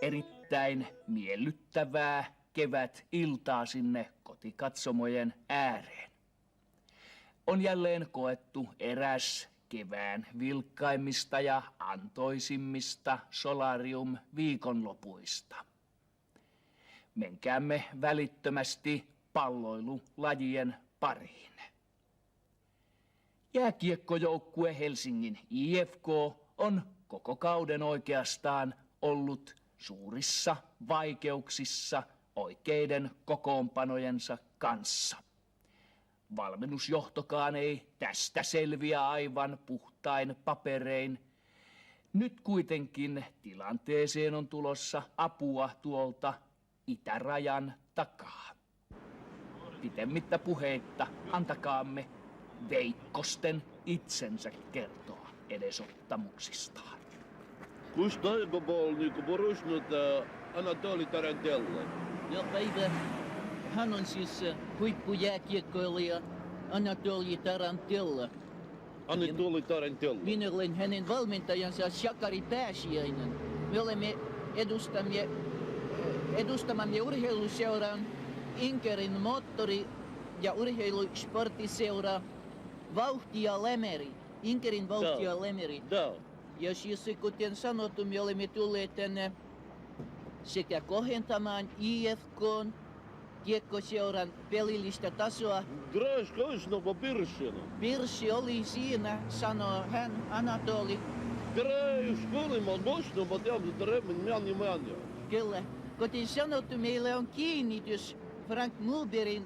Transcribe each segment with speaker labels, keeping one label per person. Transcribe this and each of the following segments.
Speaker 1: erittäin miellyttävää kevät-iltaa sinne kotikatsomojen ääreen. On jälleen koettu eräs kevään vilkkaimmista ja antoisimmista solarium-viikonlopuista. Menkäämme välittömästi palloilulajien pariin. Jääkiekkojoukkue Helsingin IFK on koko kauden oikeastaan ollut suurissa vaikeuksissa oikeiden kokoonpanojensa kanssa. Valmennusjohtokaan ei tästä selviä aivan puhtain paperein. Nyt kuitenkin tilanteeseen on tulossa apua tuolta itärajan takaa. Pitemmittä puheitta antakaamme Veikkosten itsensä kertoa edesottamuksistaan.
Speaker 2: Kus taivapall niinku porusnut Anatoli Tarantella?
Speaker 3: No päivä. Hän on siis huippujääkiekkoilija Anatoli Tarantella.
Speaker 2: Anatoli Tarantella.
Speaker 3: Minä olen hänen valmentajansa Sakari Pääsiäinen. Me olemme edustamamme urheiluseuran Inkerin moottori- ja urheilusporttiseura Vauhtia Lämeri. Inkerin Vauhtia Lämeri. Ja siis kuten sanottu, me olemme tulleet tänne sekä kohentamaan IFK:n kiekkoseuran pelillistä tasoa.
Speaker 2: Graskoisnova Pirssina.
Speaker 3: Pirssi oli siinä, sanoo hän, Anatoli.
Speaker 2: Graskoisnova Bosnova teamista remmin mjani.
Speaker 3: Kyllä. Kuten sanottu, meillä on kiinnitys Frank Mulberin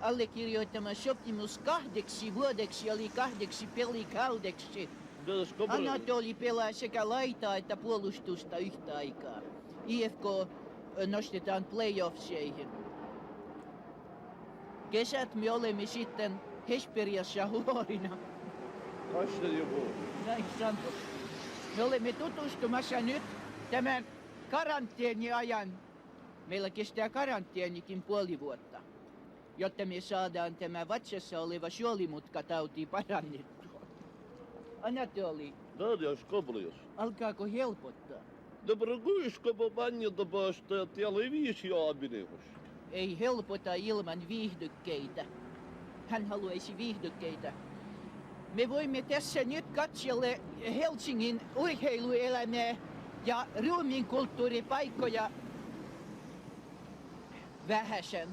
Speaker 3: allekirjoittama sopimus 2 vuodeksi, eli 2 pelikaudeksi. Anatoli pelaa sekä laitaa että puolustusta yhtä aikaa. IFK nostetaan playoffseihin. Kesät me olemme sitten Hesperiassa huorina. Näin sanoo. Me olemme tutustumassa nyt tämän karanteeniajan. Meillä kestää karanteenikin puoli vuotta, jotta me saadaan tämä vatsassa oleva suolimutkatauti parannettua. Anatoli, alkaako helpottaa? Ei helpota ilman viihdykkeitä. Hän haluaisi viihdykkeitä. Me voimme tässä nyt katsella Helsingin urheiluelämää ja ruumiinkulttuuripaikkoja vähäsen.